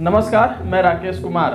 नमस्कार, मैं राकेश कुमार।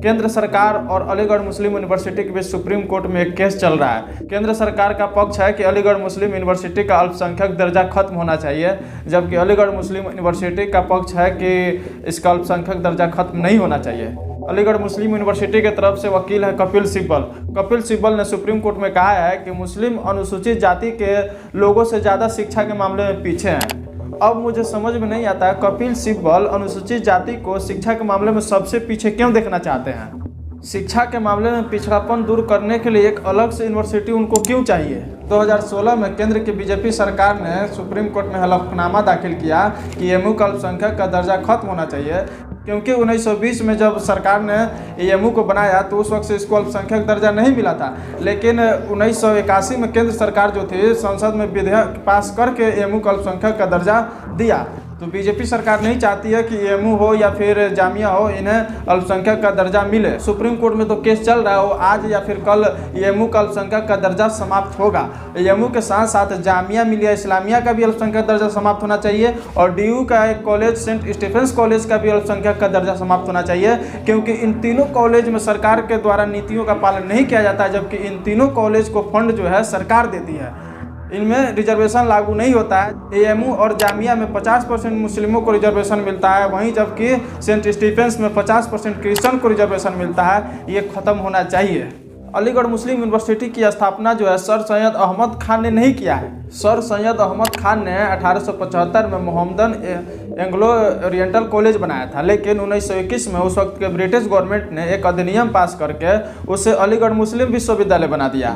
केंद्र सरकार और अलीगढ़ मुस्लिम यूनिवर्सिटी के बीच सुप्रीम कोर्ट में एक केस चल रहा है। केंद्र सरकार का पक्ष है कि अलीगढ़ मुस्लिम यूनिवर्सिटी का अल्पसंख्यक दर्जा खत्म होना चाहिए, जबकि अलीगढ़ मुस्लिम यूनिवर्सिटी का पक्ष है कि इसका अल्पसंख्यक दर्जा खत्म नहीं होना चाहिए। अलीगढ़ मुस्लिम यूनिवर्सिटी की तरफ से वकील है कपिल सिब्बल। कपिल सिब्बल ने सुप्रीम कोर्ट में कहा है कि मुस्लिम अनुसूचित जाति के लोगों से ज़्यादा शिक्षा के मामले में पीछे हैं। अब मुझे समझ में नहीं आता कपिल सिब्बल अनुसूचित जाति को शिक्षा के मामले में सबसे पीछे क्यों देखना चाहते हैं। शिक्षा के मामले में पिछड़ापन दूर करने के लिए एक अलग से यूनिवर्सिटी उनको क्यों चाहिए। 2016 में केंद्र की बीजेपी सरकार ने सुप्रीम कोर्ट में हलफनामा दाखिल किया कि एएमयू का अल्पसंख्यक का दर्जा खत्म होना चाहिए, क्योंकि 1920 में जब सरकार ने एएमयू को बनाया तो उस वक्त से इसको अल्पसंख्यक दर्जा नहीं मिला था। लेकिन 1981 में केंद्र सरकार जो थी संसद में विधेयक पास करके एएमयू को अल्पसंख्यक का दर्जा दिया। तो बीजेपी सरकार नहीं चाहती है कि एएमयू हो या फिर जामिया हो, इन्हें अल्पसंख्यक का दर्जा मिले। सुप्रीम कोर्ट में तो केस चल रहा है, वो आज या फिर कल एएमयू का अल्पसंख्यक का दर्जा समाप्त होगा। एएमयू के साथ साथ जामिया मिलिया इस्लामिया का भी अल्पसंख्यक दर्जा समाप्त होना चाहिए और डीयू का एक कॉलेज सेंट स्टीफेंस कॉलेज का भी अल्पसंख्यक का दर्जा समाप्त होना चाहिए, क्योंकि इन तीनों कॉलेज में सरकार के द्वारा नीतियों का पालन नहीं किया जाता है, जबकि इन तीनों कॉलेज को फंड जो है सरकार देती है। इनमें रिजर्वेशन लागू नहीं होता है। एएमयू और जामिया में 50% मुस्लिमों को रिजर्वेशन मिलता है, वहीं जबकि सेंट स्टीफेंस में 50% क्रिश्चियन को रिजर्वेशन मिलता है। ये खत्म होना चाहिए। अलीगढ़ मुस्लिम यूनिवर्सिटी की स्थापना जो है सर सैयद अहमद खान ने नहीं किया है। सर सैयद अहमद खान ने 1875 में मोहम्मदन एंग्लो ओरिएंटल कॉलेज बनाया था, लेकिन 1921 में उस वक्त के ब्रिटिश गवर्नमेंट ने एक अधिनियम पास करके उसे अलीगढ़ मुस्लिम विश्वविद्यालय बना दिया।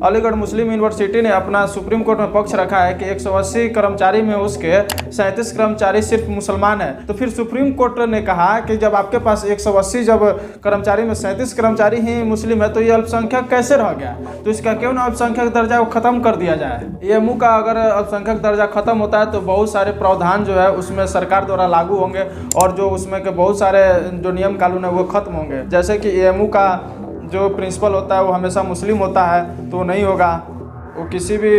अलीगढ़ मुस्लिम यूनिवर्सिटी ने अपना सुप्रीम कोर्ट में पक्ष रखा है कि 180 कर्मचारी में उसके 37 कर्मचारी सिर्फ मुसलमान है। तो फिर सुप्रीम कोर्ट ने कहा कि जब आपके पास 180 जब कर्मचारी में 37 कर्मचारी ही मुस्लिम है तो ये अल्पसंख्यक कैसे रह गया। तो इसका क्यों ना अल्पसंख्यक दर्जा को खत्म कर दिया जाए। एएमयू का अगर अल्पसंख्यक दर्जा खत्म होता है तो बहुत सारे प्रावधान जो है उसमें सरकार द्वारा लागू होंगे और जो उसमें के बहुत सारे जो नियम कानून है वो खत्म होंगे। जैसे कि एएमयू का जो प्रिंसिपल होता है वो हमेशा मुस्लिम होता है तो नहीं होगा, वो किसी भी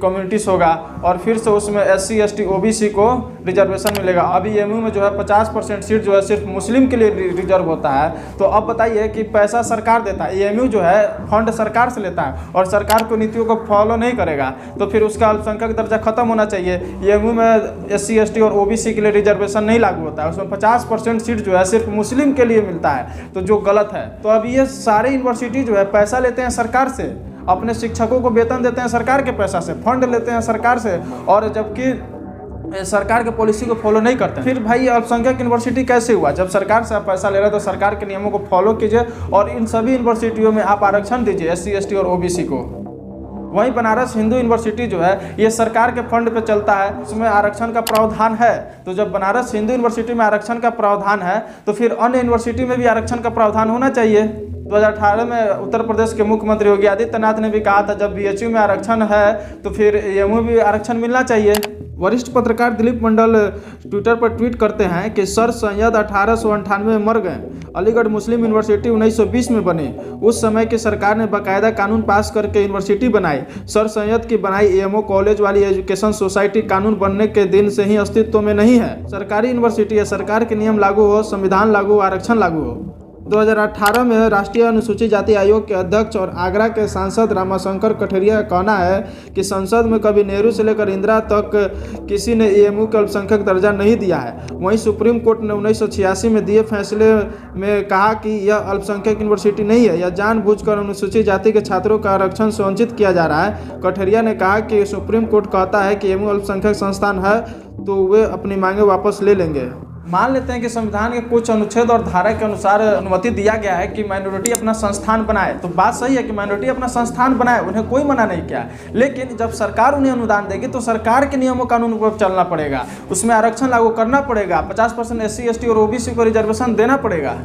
कम्युनिटी से होगा। और फिर से उसमें SC ST OBC को रिजर्वेशन मिलेगा। अभी एएमयू में जो है 50% सीट जो है सिर्फ मुस्लिम के लिए रिजर्व होता है। तो अब बताइए कि पैसा सरकार देता है, एएमयू जो है फंड सरकार से लेता है और सरकार को नीतियों को फॉलो नहीं करेगा, तो फिर उसका अल्पसंख्यक दर्जा खत्म होना चाहिए। एएमयू में SC ST और OBC के लिए रिजर्वेशन नहीं लागू होता है, उसमें 50% सीट जो है सिर्फ मुस्लिम के लिए मिलता है, तो जो गलत है। तो अब ये सारे यूनिवर्सिटी जो है पैसा लेते हैं सरकार से, अपने शिक्षकों को वेतन देते हैं सरकार के पैसा से, फंड लेते हैं सरकार से, और जबकि सरकार के पॉलिसी को फॉलो नहीं करते। फिर भाई अल्पसंख्यक यूनिवर्सिटी कैसे हुआ। जब सरकार से आप पैसा ले रहे हैं तो सरकार के नियमों को फॉलो कीजिए और इन सभी यूनिवर्सिटियों में आप आरक्षण दीजिए SC ST और OBC को। वहीं बनारस हिंदू यूनिवर्सिटी जो है ये सरकार के फंड पे चलता है, उसमें आरक्षण का प्रावधान है। तो जब बनारस हिंदू यूनिवर्सिटी में आरक्षण का प्रावधान है तो फिर अन्य यूनिवर्सिटी में भी आरक्षण का प्रावधान होना चाहिए। 2018 में उत्तर प्रदेश के मुख्यमंत्री योगी आदित्यनाथ ने भी कहा था जब BHU में आरक्षण है तो फिर एएमयू भी आरक्षण मिलना चाहिए। वरिष्ठ पत्रकार दिलीप मंडल ट्विटर पर ट्वीट करते हैं कि सर सैयद 1898 में मर गए। अलीगढ़ मुस्लिम यूनिवर्सिटी 1920 में बनी। उस समय की सरकार ने बाकायदा कानून पास करके यूनिवर्सिटी बनाई। सर सैयद की बनाई एएमयू कॉलेज वाली एजुकेशन सोसाइटी कानून बनने के दिन से ही अस्तित्व में नहीं है। सरकारी यूनिवर्सिटी है, सरकार के नियम लागू हो, संविधान लागू हो, आरक्षण लागू हो। 2018 में राष्ट्रीय अनुसूचित जाति आयोग के अध्यक्ष और आगरा के सांसद रामाशंकर कठेरिया का कहना है कि संसद में कभी नेहरू से लेकर इंदिरा तक किसी ने एएमयू को अल्पसंख्यक दर्जा नहीं दिया है। वहीं सुप्रीम कोर्ट ने 1986 में दिए फैसले में कहा कि यह अल्पसंख्यक यूनिवर्सिटी नहीं है, यह जानबूझकर अनुसूचित जाति के छात्रों का आरक्षण से वंचित किया जा रहा है। कठेरिया ने कहा कि सुप्रीम कोर्ट कहता है कि एएमयू अल्पसंख्यक संस्थान है तो वे अपनी मांगे वापस ले लेंगे। मान लेते हैं कि संविधान के कुछ अनुच्छेद और धारा के अनुसार अनुमति दिया गया है कि माइनॉरिटी अपना संस्थान बनाए, तो बात सही है कि माइनॉरिटी अपना संस्थान बनाए, उन्हें कोई मना नहीं किया। लेकिन जब सरकार उन्हें अनुदान देगी तो सरकार के नियमों कानून पर चलना पड़ेगा, उसमें आरक्षण लागू करना पड़ेगा, 50% SC ST और OBC को रिजर्वेशन देना पड़ेगा।